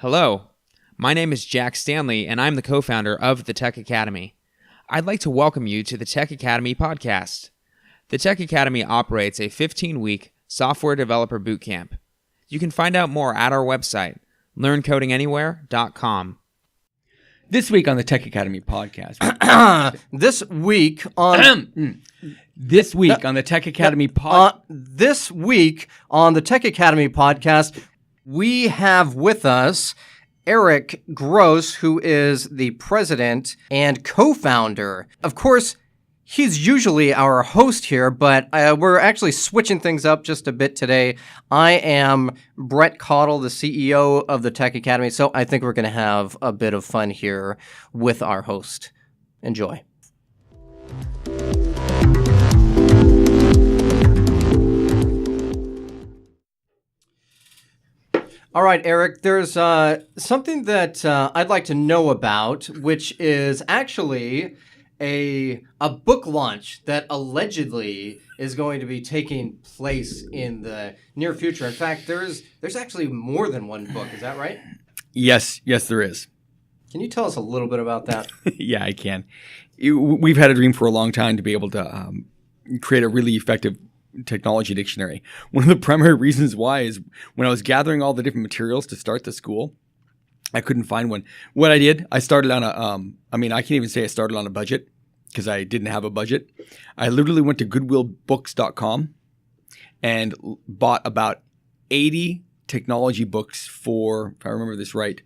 Hello, my name is Jack Stanley, and I'm the co-founder of the Tech Academy. I'd like to welcome you to the Tech Academy podcast. The Tech Academy operates a 15-week software developer bootcamp. You can find out more at our website, learncodinganywhere.com. This week on the Tech Academy podcast. This week on This week on the Tech Academy This week on the Tech Academy podcast, we have with us Erik Gross, who is the president and co-founder. Of course, he's usually our host here, but we're actually switching things up just a bit today. I am Brett Caudle, the CEO of the Tech Academy, so I think we're going to have a bit of fun here with our host. Enjoy. All right, Erik, there's something that I'd like to know about, which is actually a book launch that allegedly is going to be taking place in the near future. In fact, there's actually more than one book. Is that right? Yes, there is. Can you tell us a little bit about that? Yeah, I can. We've had a dream for a long time to be able to create a really effective technology dictionary. One of the primary reasons why is when I was gathering all the different materials to start the school, I couldn't find one. What I did, I started on I can't even say I started on a budget because I didn't have a budget. I literally went to goodwillbooks.com and bought about 80 technology books for, if I remember this right,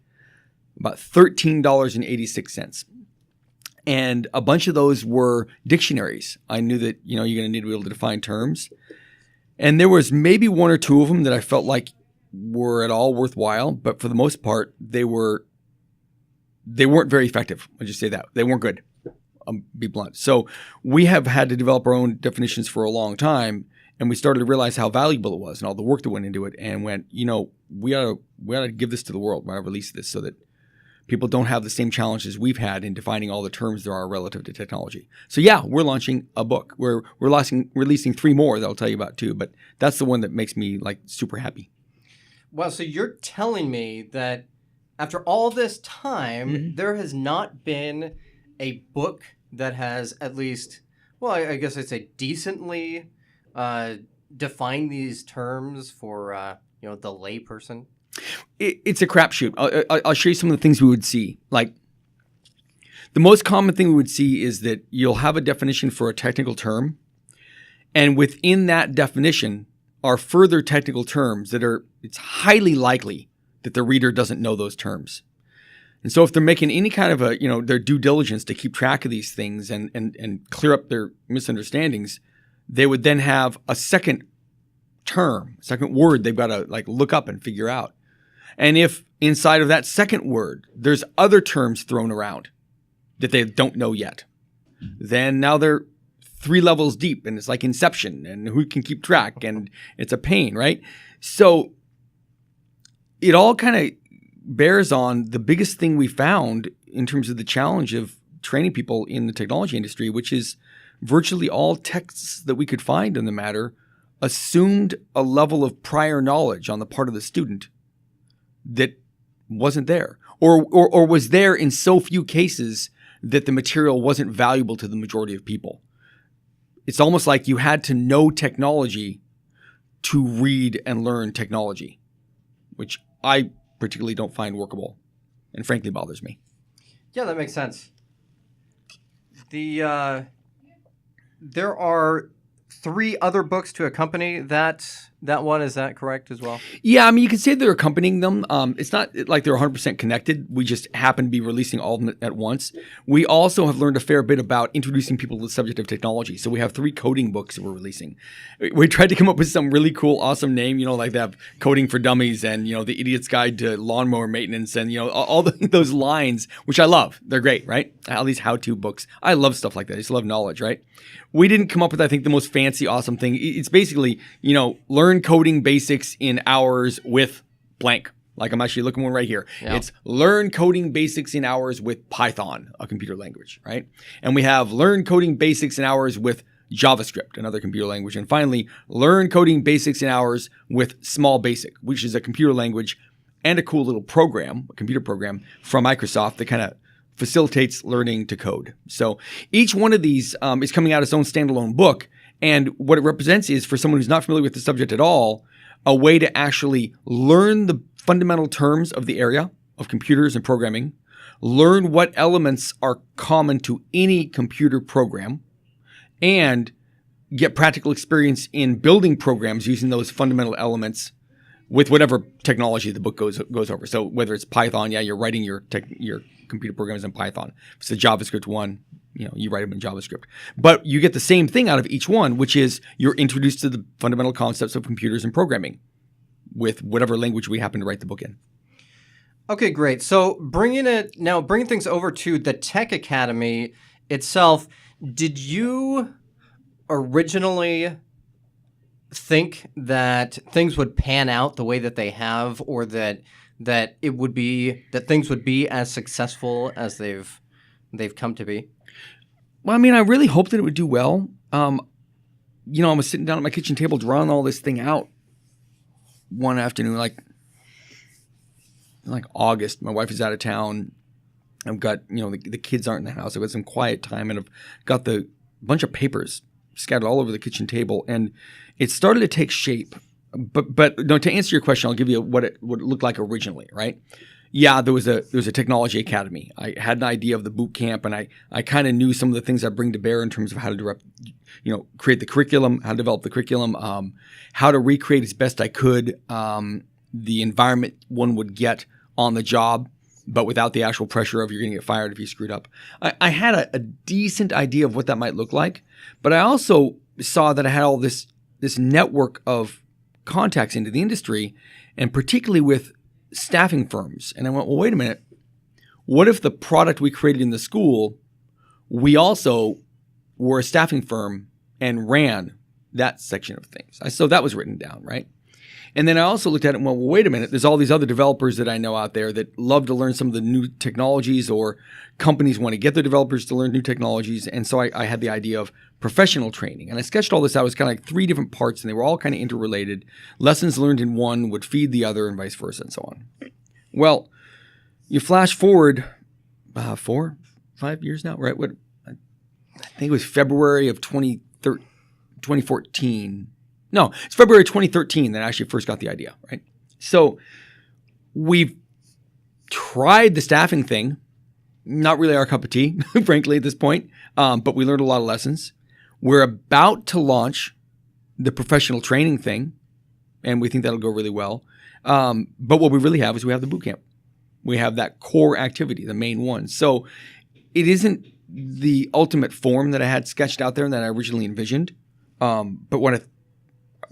about $13.86. And a bunch of those were dictionaries. I knew that, you're going to need to be able to define terms. And there was maybe one or two of them that I felt like were at all worthwhile, but for the most part, they weren't very effective. I'll just say that. They weren't good. I'll be blunt. So we have had to develop our own definitions for a long time, and we started to realize how valuable it was and all the work that went into it, and went, we ought to give this to the world. We ought to release this so that people don't have the same challenges we've had in defining all the terms there are relative to technology. So yeah, we're launching a book. We're releasing 3 more that I'll tell you about too, but that's the one that makes me super happy. Well, so you're telling me that after all this time, there has not been a book that has at least, well, I guess I'd say decently defined these terms for, the layperson? It's a crapshoot. I'll show you some of the things we would see. Like, the most common thing we would see is that you'll have a definition for a technical term, and within that definition are further technical terms it's highly likely that the reader doesn't know those terms. And so if they're making any kind of their due diligence to keep track of these things and clear up their misunderstandings, they would then have a second term, second word they've got to look up and figure out. And if inside of that second word, there's other terms thrown around that they don't know yet, then now they're 3 levels deep, and it's like Inception, and who can keep track, and it's a pain, right? So it all kind of bears on the biggest thing we found in terms of the challenge of training people in the technology industry, which is virtually all texts that we could find in the matter assumed a level of prior knowledge on the part of the student that wasn't there, or was there in so few cases that the material wasn't valuable to the majority of people. It's almost like you had to know technology to read and learn technology, which I particularly don't find workable and frankly bothers me. Yeah, that makes sense. There are 3 other books to accompany that one. Is that correct as well? Yeah, you can say they're accompanying them. It's not like they're 100% connected. We just happen to be releasing all of them at once. We also have learned a fair bit about introducing people to the subject of technology. So we have 3 coding books that we're releasing. We tried to come up with some really cool, awesome name, like they have Coding for Dummies and, The Idiot's Guide to Lawnmower Maintenance and, all those lines, which I love. They're great, right? All these how-to books. I love stuff like that. I just love knowledge, right? We didn't come up with, I think, the most fancy, awesome thing. It's basically, learn coding basics in hours with blank. Like I'm actually looking one right here. Yeah. It's learn coding basics in hours with Python, a computer language, right? And we have learn coding basics in hours with JavaScript, another computer language. And finally, learn coding basics in hours with Small Basic, which is a computer language and a cool little program, a computer program from Microsoft that kind of facilitates learning to code. So each one of these is coming out its own standalone book. And what it represents is, for someone who's not familiar with the subject at all, a way to actually learn the fundamental terms of the area of computers and programming, learn what elements are common to any computer program, and get practical experience in building programs using those fundamental elements with whatever technology the book goes over. So whether it's Python, you're writing your computer programs in Python. If it's a JavaScript one, you write them in JavaScript. But you get the same thing out of each one, which is you're introduced to the fundamental concepts of computers and programming with whatever language we happen to write the book in. Okay, great. So bringing things over to the Tech Academy itself, did you originally think that things would pan out the way that they have, or that things would be as successful as they've come to be? Well, I mean, I really hoped that it would do well. I was sitting down at my kitchen table drawing all this thing out one afternoon, like August. My wife is out of town. I've got, the kids aren't in the house. I've got some quiet time, and I've got the bunch of papers scattered all over the kitchen table, and it started to take shape. But no, to answer your question, I'll give you what it looked like originally, right? Yeah, there was a technology academy. I had an idea of the boot camp, and I kind of knew some of the things I bring to bear in terms of how to create the curriculum, how to develop the curriculum, how to recreate as best I could the environment one would get on the job, but without the actual pressure of you're going to get fired if you screwed up. I had a decent idea of what that might look like, but I also saw that I had all this network of contacts into the industry, and particularly with staffing firms. And I went, well, wait a minute. What if the product we created in the school, we also were a staffing firm and ran that section of things? So that was written down, right? And then I also looked at it and went, well, wait a minute. There's all these other developers that I know out there that love to learn some of the new technologies, or companies want to get their developers to learn new technologies. And so I had the idea of professional training. And I sketched all this out. It was kind of like 3 different parts, and they were all kind of interrelated. Lessons learned in one would feed the other, and vice versa, and so on. Well, you flash forward 4-5 years now, right? I think it was February of 2014. No, it's February 2013 that I actually first got the idea, right? So we've tried the staffing thing. Not really our cup of tea, frankly, at this point, but we learned a lot of lessons. We're about to launch the professional training thing, and we think that'll go really well. But what we really have is we have the boot camp. We have that core activity, the main one. So it isn't the ultimate form that I had sketched out there and that I originally envisioned. But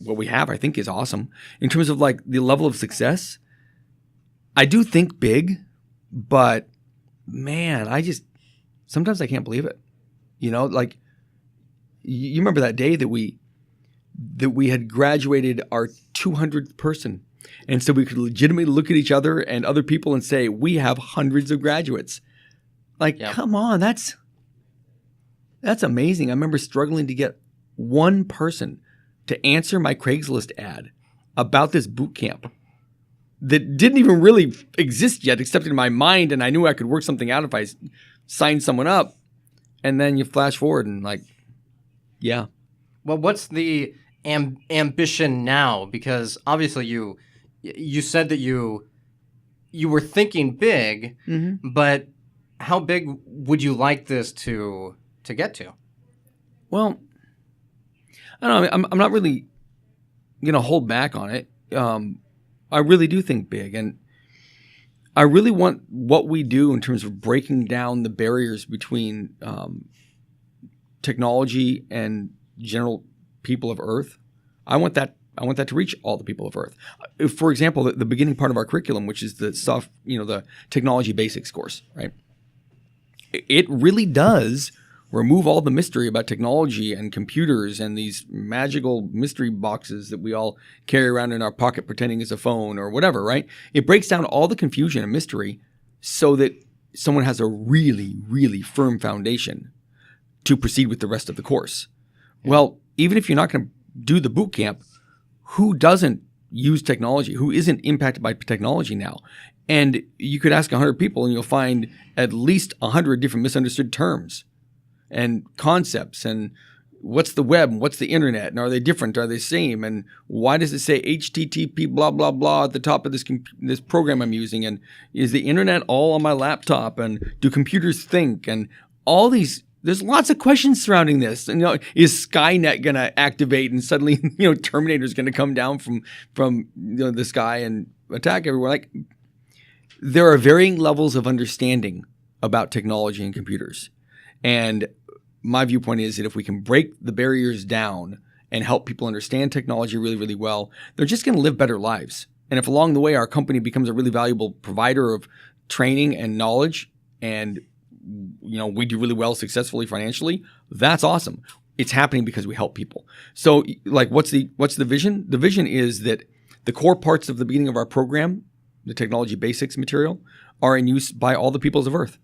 what we have, I think, is awesome. In terms of like the level of success, I do think big, but man, sometimes I can't believe it. Like you remember that day that we had graduated our 200th person. And so we could legitimately look at each other and other people and say, we have hundreds of graduates. Like, Come on, that's amazing. I remember struggling to get one person to answer my Craigslist ad about this boot camp that didn't even really exist yet, except in my mind. And I knew I could work something out if I signed someone up. And then you flash forward and yeah. Well, what's the ambition now? Because obviously you said that you were thinking big, mm-hmm. but how big would you like this to get to? Well, I don't know. I'm not really going to hold back on it. I really do think big, and I really want what we do in terms of breaking down the barriers between technology and general people of Earth. I want that to reach all the people of Earth. For example, the beginning part of our curriculum, which is the technology basics course, right? It really does remove all the mystery about technology and computers and these magical mystery boxes that we all carry around in our pocket pretending it's a phone or whatever, right? It breaks down all the confusion and mystery so that someone has a really, really firm foundation to proceed with the rest of the course. Yeah. Well, even if you're not going to do the boot camp, who doesn't use technology, who isn't impacted by technology now. And you could ask 100 people and you'll find at least 100 different misunderstood terms and concepts and what's the web and what's the internet and are they different? Are they the same? And why does it say HTTP blah, blah, blah at the top of this program I'm using? And is the internet all on my laptop? And do computers think? And all these, there's lots of questions surrounding this. And, is Skynet going to activate and suddenly, Terminator's going to come down from the sky and attack everywhere? Like, there are varying levels of understanding about technology and computers. And my viewpoint is that if we can break the barriers down and help people understand technology really, really well, they're just going to live better lives. And if along the way our company becomes a really valuable provider of training and knowledge and we do really well successfully financially, that's awesome. It's happening because we help people. So like what's the vision? The vision is that the core parts of the beginning of our program, the technology basics material, are in use by all the peoples of Earth.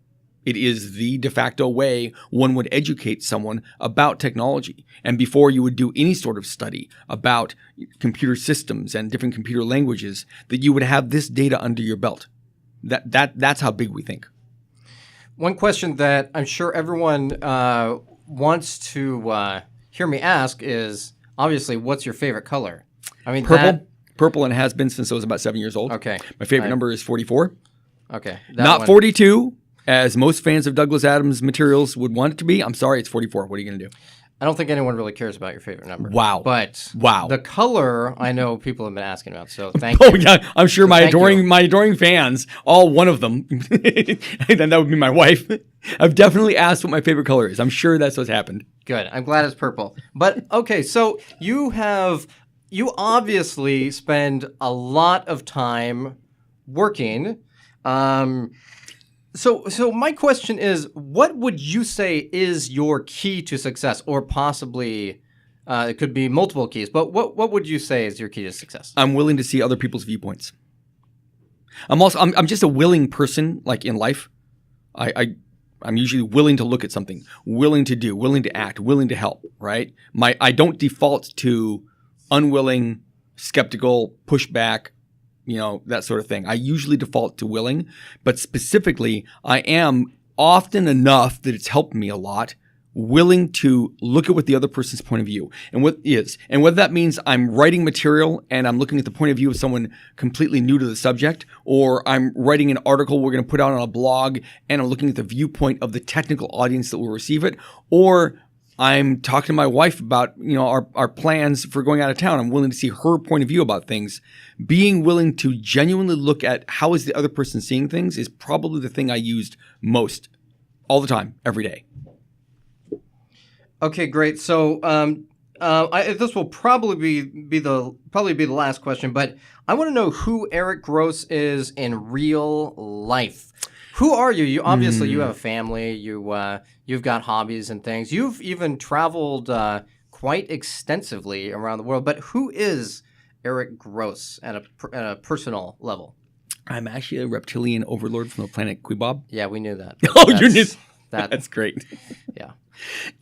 It is the de facto way one would educate someone about technology. And before you would do any sort of study about computer systems and different computer languages, that you would have this data under your belt. That's how big we think. One question that I'm sure everyone wants to hear me ask is, obviously, what's your favorite color? I mean, purple. Purple, and has been since I was about 7 years old. Okay. My favorite number is 44. Okay. Not 42, as most fans of Douglas Adams materials would want it to be. I'm sorry, it's 44. What are you going to do? I don't think anyone really cares about your favorite number. Wow. But wow. The color, I know people have been asking about, so thank you. Oh, yeah. I'm sure my adoring fans, all one of them, and that would be my wife, I've definitely asked what my favorite color is. I'm sure that's what's happened. Good. I'm glad it's purple. But, okay, so you obviously spend a lot of time working. So my question is, what would you say is your key to success, or possibly it could be multiple keys, but what would you say is your key to success? I'm willing to see other people's viewpoints. I'm just a willing person, like in life. I'm usually willing to look at something, willing to do, willing to act, willing to help, right? I don't default to unwilling, skeptical, pushback, that sort of thing. I usually default to willing, but specifically, I am often enough that it's helped me a lot, willing to look at what the other person's point of view and whether that means I'm writing material and I'm looking at the point of view of someone completely new to the subject, or I'm writing an article we're going to put out on a blog and I'm looking at the viewpoint of the technical audience that will receive it, or I'm talking to my wife about, our plans for going out of town. I'm willing to see her point of view about things. Being willing to genuinely look at how is the other person seeing things is probably the thing I used most all the time, every day. Okay, great. So this will probably be the last question, but I want to know who Erik Gross is in real life. Who are you? You obviously you have a family. You've got hobbies and things. You've even traveled quite extensively around the world. But who is Erik Gross at a personal level? I'm actually a reptilian overlord from the planet Quibob. Yeah, we knew that. You knew that. That's great. Yeah.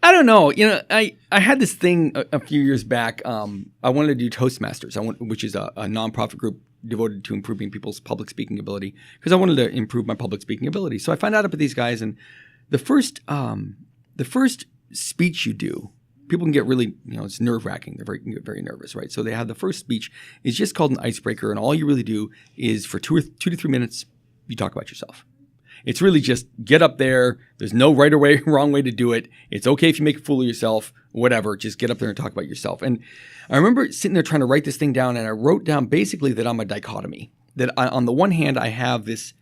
I don't know. I had this thing a few years back. I wanted to do Toastmasters, which is a nonprofit group devoted to improving people's public speaking ability, because I wanted to improve my public speaking ability. So I found out about these guys, and the first speech you do, people can get really, it's nerve-wracking. They can get very nervous, right? So they have the first speech is just called an icebreaker, and all you really do is for 2 to 3 minutes, you talk about yourself. It's really just get up there. There's no right or wrong way to do it. It's okay if you make a fool of yourself, whatever. Just get up there and talk about yourself. And I remember sitting there trying to write this thing down, and I wrote down basically that I'm a dichotomy. That on the one hand, I have this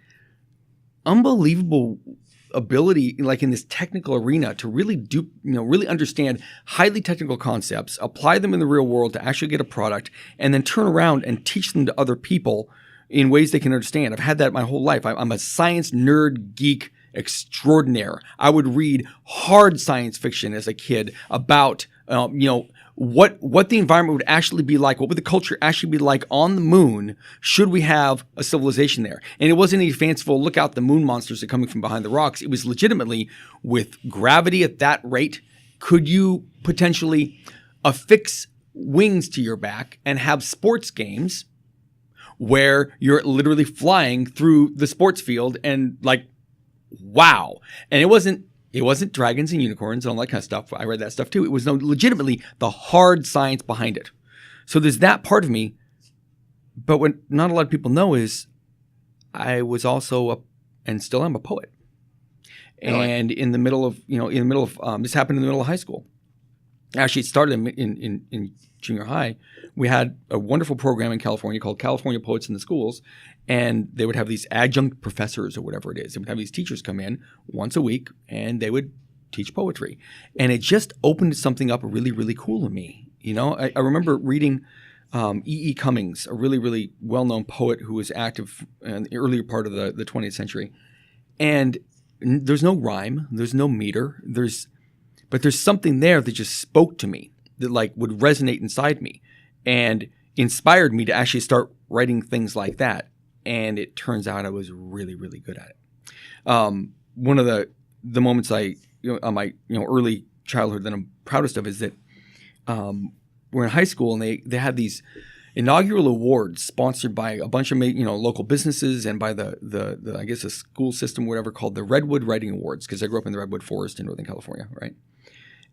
unbelievable ability, like in this technical arena, to really really understand highly technical concepts, apply them in the real world to actually get a product, and then turn around and teach them to other people in ways they can understand. I've had that my whole life. I'm a science nerd geek extraordinaire. I would read hard science fiction as a kid about, what the environment would actually be like. What would the culture actually be like on the moon should we have a civilization there? And it wasn't any fanciful, look out, the moon monsters are coming from behind the rocks. It was legitimately, with gravity at that rate, could you potentially affix wings to your back and have sports games where you're literally flying through the sports field and like, wow. And it wasn't dragons and unicorns and all that kind of stuff. I read that stuff too. It was legitimately the hard science behind it. So there's that part of me. But what not a lot of people know is I was also and still am a poet. Really? And in the middle of this happened in the middle of high school. Actually, it started in junior high. We had a wonderful program in California called California Poets in the Schools, and they would have these adjunct professors or whatever it is. They would have these teachers come in once a week, and they would teach poetry. And it just opened something up really, really cool to me. I remember reading E. Cummings, a really, really well-known poet who was active in the earlier part of the 20th century. And there's no rhyme, there's no meter, but there's something there that just spoke to me, that like would resonate inside me and inspired me to actually start writing things like that. And it turns out I was really, really good at it. One of the moments on my early childhood that I'm proudest of is that we're in high school and they had these inaugural awards sponsored by a bunch of local businesses and by the I guess a school system, whatever, called the Redwood Writing Awards, because I grew up in the Redwood Forest in Northern California, right?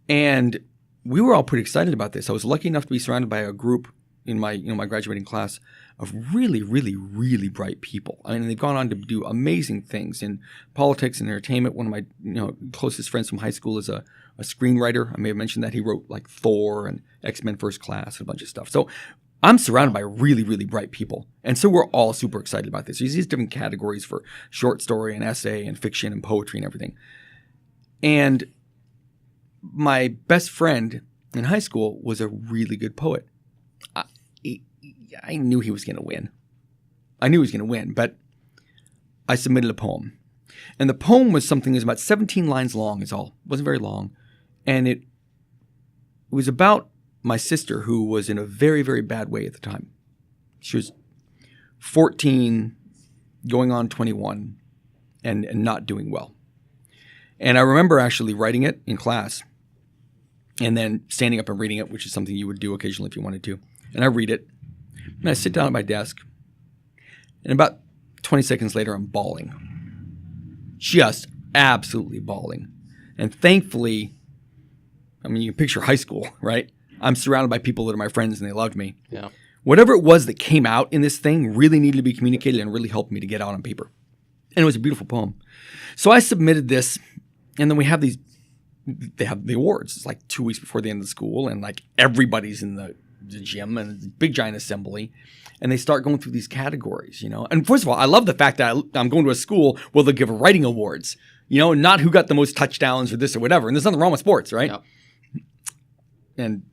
And we were all pretty excited about this. I was lucky enough to be surrounded by a group in my my graduating class of really, really, really bright people. I mean, they've gone on to do amazing things in politics and entertainment. One of my closest friends from high school is a screenwriter. I may have mentioned that. He wrote like Thor and X-Men First Class and a bunch of stuff. So I'm surrounded by really, really bright people. And so we're all super excited about this. There's these different categories for short story and essay and fiction and poetry and everything. And my best friend in high school was a really good poet. I knew he was going to win. I knew he was going to win, but I submitted a poem. And the poem was something that was about 17 lines long is all. It wasn't very long. And it was about my sister, who was in a very, very bad way at the time. She was 14, going on 21, and not doing well. And I remember actually writing it in class and then standing up and reading it, which is something you would do occasionally if you wanted to. And I read it, and I sit down at my desk, and about 20 seconds later, I'm bawling. Just absolutely bawling. And thankfully, I mean, you can picture high school, right? I'm surrounded by people that are my friends and they loved me. Yeah. Whatever it was that came out in this thing really needed to be communicated and really helped me to get out on paper. And it was a beautiful poem. So I submitted this, and then they have the awards. It's like 2 weeks before the end of the school, and like everybody's in the gym and it's a big giant assembly. And they start going through these categories, And first of all, I love the fact that I'm going to a school where they'll give writing awards, not who got the most touchdowns or this or whatever. And there's nothing wrong with sports, right? Yep. And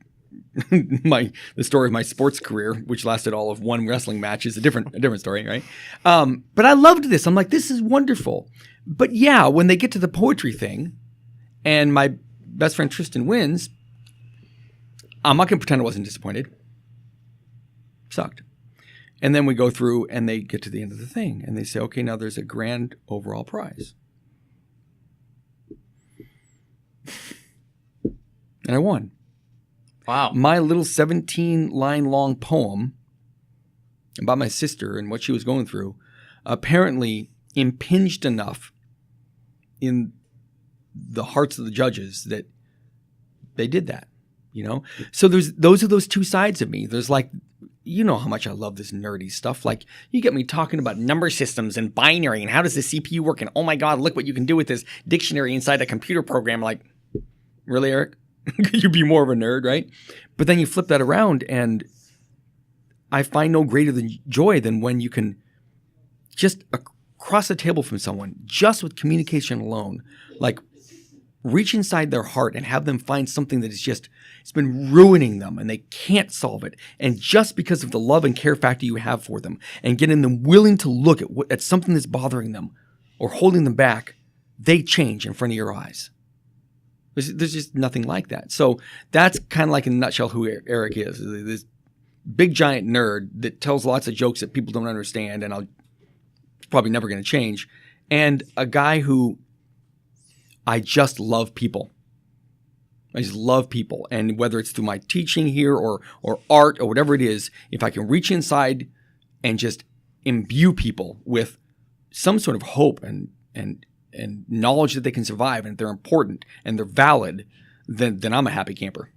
the story of my sports career, which lasted all of one wrestling match, is a different story, right? But I loved this. I'm like, this is wonderful. But yeah, when they get to the poetry thing, and my best friend Tristan wins, I'm not going to pretend I wasn't disappointed. Sucked. And then we go through, and they get to the end of the thing, and they say, okay, now there's a grand overall prize. And I won. Wow. My little 17-line long poem about my sister and what she was going through apparently impinged enough in the hearts of the judges that they did that, So those are those two sides of me. There's like, how much I love this nerdy stuff. Like, you get me talking about number systems and binary and how does the CPU work, and oh my God, look what you can do with this dictionary inside a computer program. Like, really, Eric? Could you be more of a nerd, right? But then you flip that around, and I find no greater joy than when you can just across the table from someone, just with communication alone, like reach inside their heart and have them find something that is just, it's been ruining them and they can't solve it. And just because of the love and care factor you have for them, and getting them willing to look at something that's bothering them or holding them back, they change in front of your eyes. There's just nothing like that. So that's kind of like in a nutshell who Erik is. This big giant nerd that tells lots of jokes that people don't understand, and it's probably never going to change. And a guy who I just love people. I just love people. And whether it's through my teaching here or art or whatever it is, if I can reach inside and just imbue people with some sort of hope and knowledge that they can survive and they're important and they're valid, then I'm a happy camper.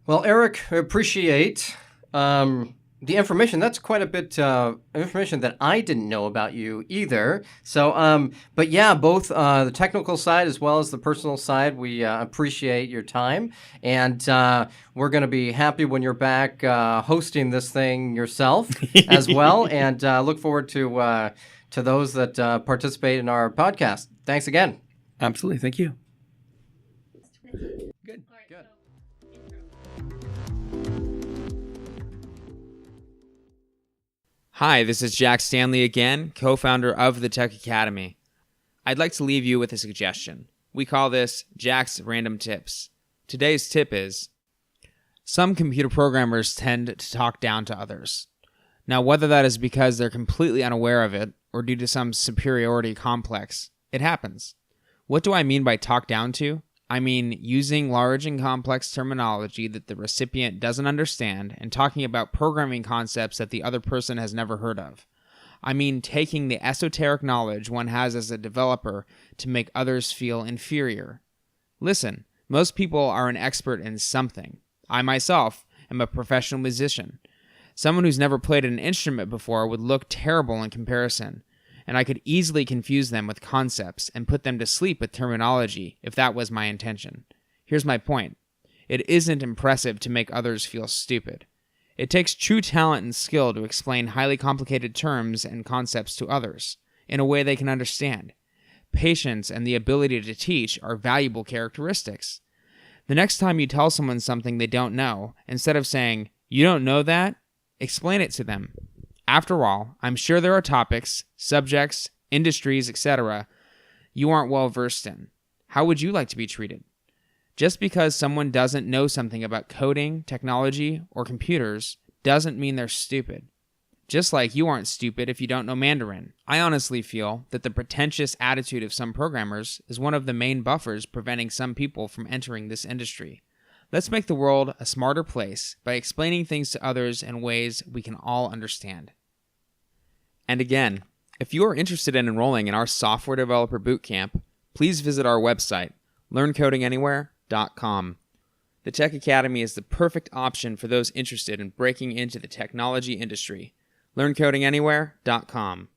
Well, Erik, I appreciate the information. That's quite a bit of information that I didn't know about you either. So, but yeah, both the technical side as well as the personal side, we appreciate your time. And we're going to be happy when you're back hosting this thing yourself as well. And look forward to those that participate in our podcast. Thanks again. Absolutely. Thank you. Good. Good. Hi, this is Jack Stanley again, co-founder of the Tech Academy. I'd like to leave you with a suggestion. We call this Jack's Random Tips. Today's tip is, some computer programmers tend to talk down to others. Now, whether that is because they're completely unaware of it or due to some superiority complex, it happens. What do I mean by talk down to? I mean using large and complex terminology that the recipient doesn't understand and talking about programming concepts that the other person has never heard of. I mean taking the esoteric knowledge one has as a developer to make others feel inferior. Listen, most people are an expert in something. I myself am a professional musician. Someone who's never played an instrument before would look terrible in comparison, and I could easily confuse them with concepts and put them to sleep with terminology if that was my intention. Here's my point. It isn't impressive to make others feel stupid. It takes true talent and skill to explain highly complicated terms and concepts to others in a way they can understand. Patience and the ability to teach are valuable characteristics. The next time you tell someone something they don't know, instead of saying, "You don't know that?" explain it to them. After all, I'm sure there are topics, subjects, industries, etc. you aren't well versed in. How would you like to be treated? Just because someone doesn't know something about coding, technology, or computers doesn't mean they're stupid. Just like you aren't stupid if you don't know Mandarin. I honestly feel that the pretentious attitude of some programmers is one of the main buffers preventing some people from entering this industry. Let's make the world a smarter place by explaining things to others in ways we can all understand. And again, if you are interested in enrolling in our software developer bootcamp, please visit our website, learncodinganywhere.com. The Tech Academy is the perfect option for those interested in breaking into the technology industry. learncodinganywhere.com.